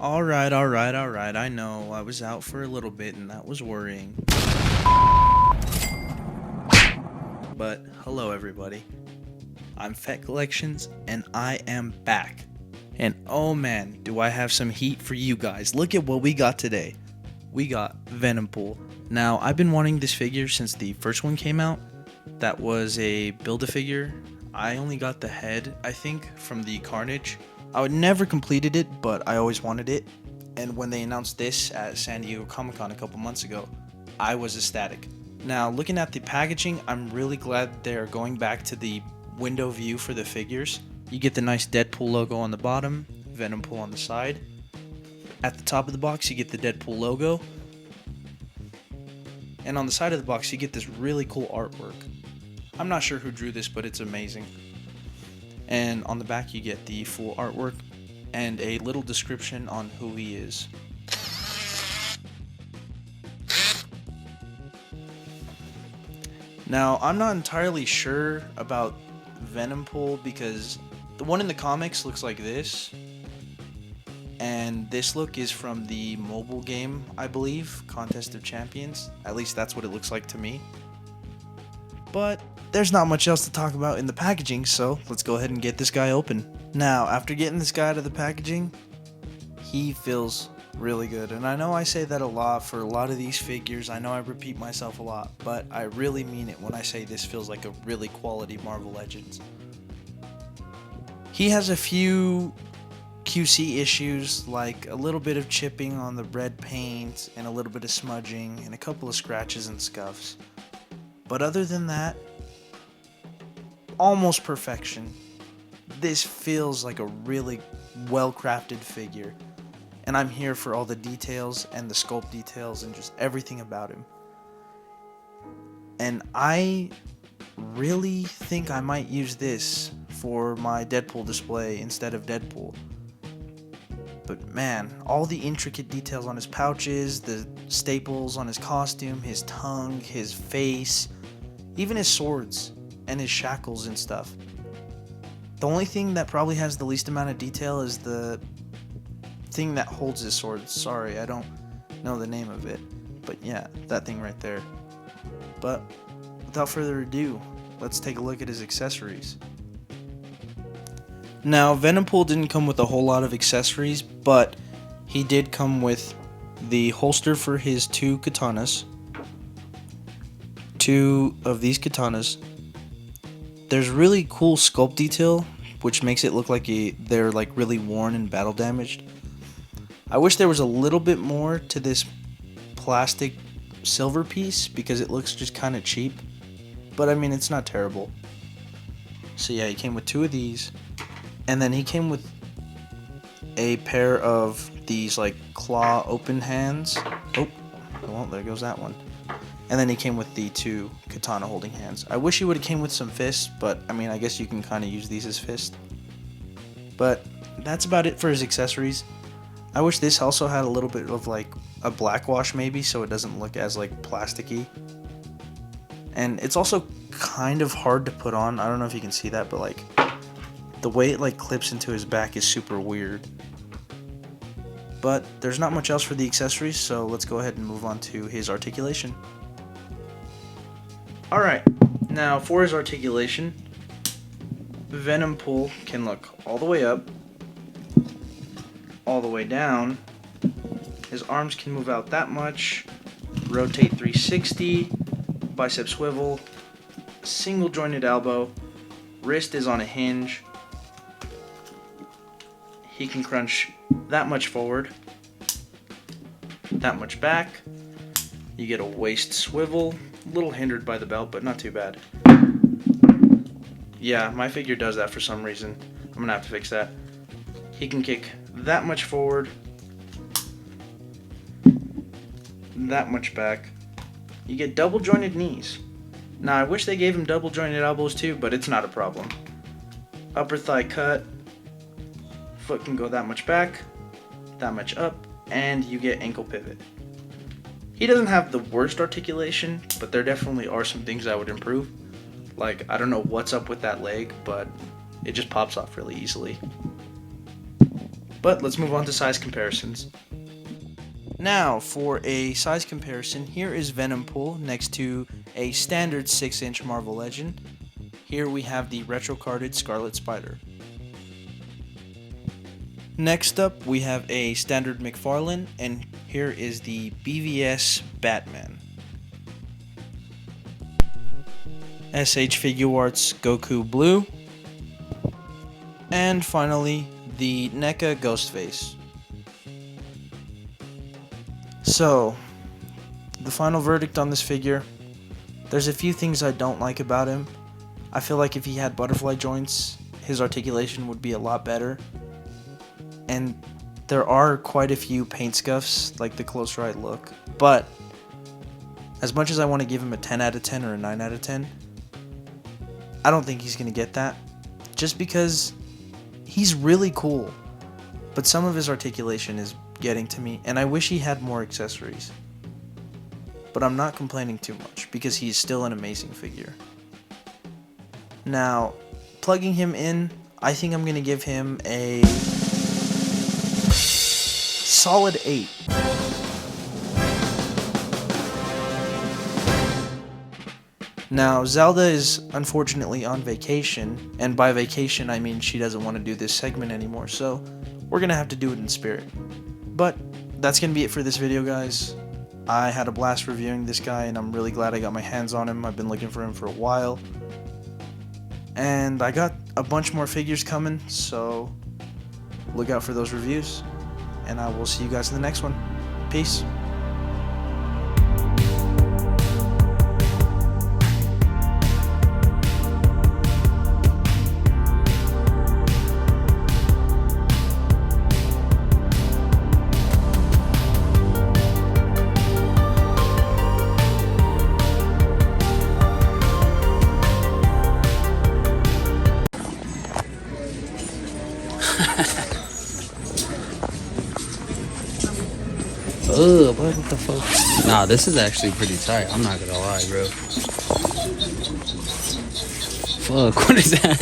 Alright. I know I was out for a little bit and that was worrying. But hello, everybody. I'm Fet Collections and I am back. And oh man, do I have some heat for you guys. Look at what we got today. We got Venompool. Now, I've been wanting this figure since the first one came out. That was a Build-A-Figure. I only got the head, I think, from the Carnage. I would never completed it, but I always wanted it. And when they announced this at San Diego Comic-Con a couple months ago, I was ecstatic. Now, looking at the packaging, I'm really glad they're going back to the window view for the figures. You get the nice Deadpool logo on the bottom, Venompool on the side. At the top of the box, you get the Deadpool logo. And on the side of the box, you get this really cool artwork. I'm not sure who drew this, but it's amazing. And on the back, you get the full artwork and a little description on who he is. Now, I'm not entirely sure about Venompool because the one in the comics looks like this. And this look is from the mobile game, I believe, Contest of Champions. At least that's what it looks like to me. But there's not much else to talk about in the packaging, so let's go ahead and get this guy open. Now, after getting this guy out of the packaging, he feels really good. And I know I say that a lot for a lot of these figures. I know I repeat myself a lot, but I really mean it when I say this feels like a really quality Marvel Legends. He has a few QC issues, like a little bit of chipping on the red paint and a little bit of smudging and a couple of scratches and scuffs. But other than that, almost perfection. This feels like a really well-crafted figure. And I'm here for all the details and the sculpt details and just everything about him. And I really think I might use this for my Deadpool display instead of Deadpool. But man, all the intricate details on his pouches, the staples on his costume, his tongue, his face, even his swords and his shackles and stuff. The only thing that probably has the least amount of detail is the thing that holds his sword. Sorry, I don't know the name of it. But yeah, that thing right there. But without further ado, let's take a look at his accessories. Now, Venompool didn't come with a whole lot of accessories, but he did come with the holster for his two katanas. Two of these katanas. There's really cool sculpt detail, which makes it look like they're like really worn and battle damaged. I wish there was a little bit more to this plastic silver piece because it looks just kind of cheap. But I mean, it's not terrible. So yeah, he came with two of these. And then he came with a pair of these like claw open hands. Oh, well, there goes that one. And then he came with the two katana holding hands. I wish he would have came with some fists, but I mean, I guess you can kind of use these as fists. But that's about it for his accessories. I wish this also had a little bit of like a black wash maybe, so it doesn't look as like plasticky. And it's also kind of hard to put on. I don't know if you can see that, but like the way it like clips into his back is super weird. But there's not much else for the accessories, so let's go ahead and move on to his articulation. Alright, now for his articulation, Venompool can look all the way up, all the way down. His arms can move out that much, rotate 360, bicep swivel, single jointed elbow, wrist is on a hinge. He can crunch that much forward, that much back. You get a waist swivel, a little hindered by the belt, but not too bad. Yeah, my figure does that for some reason. I'm gonna have to fix that. He can kick that much forward, that much back. You get double jointed knees. Now I wish they gave him double jointed elbows too, but it's not a problem. Upper thigh cut. Foot can go that much back, that much up, and you get ankle pivot. He doesn't have the worst articulation, but there definitely are some things I would improve. Like, I don't know what's up with that leg, but it just pops off really easily. But let's move on to size comparisons. Now, for a size comparison, here is Venompool next to a standard 6-inch Marvel Legend. Here we have the retro-carded Scarlet Spider. Next up, we have a standard McFarlane, and here is the BVS Batman. SH Figuarts Goku Blue. And finally, the NECA Ghostface. So, the final verdict on this figure, there's a few things I don't like about him. I feel like if he had butterfly joints, his articulation would be a lot better. And there are quite a few paint scuffs, like the closer I look. But, as much as I want to give him a 10 out of 10 or a 9 out of 10, I don't think he's going to get that. Just because he's really cool. But some of his articulation is getting to me, and I wish he had more accessories. But I'm not complaining too much, because he's still an amazing figure. Now, plugging him in, I think I'm going to give him a solid 8. Now, Zelda is unfortunately on vacation, and by vacation I mean she doesn't want to do this segment anymore, so we're going to have to do it in spirit. But that's going to be it for this video, guys. I had a blast reviewing this guy, and I'm really glad I got my hands on him. I've been looking for him for a while. And I got a bunch more figures coming, so look out for those reviews. And I will see you guys in the next one. Peace. Ugh, what the fuck? Nah, this is actually pretty tight. I'm not gonna lie, bro. Fuck, what is that?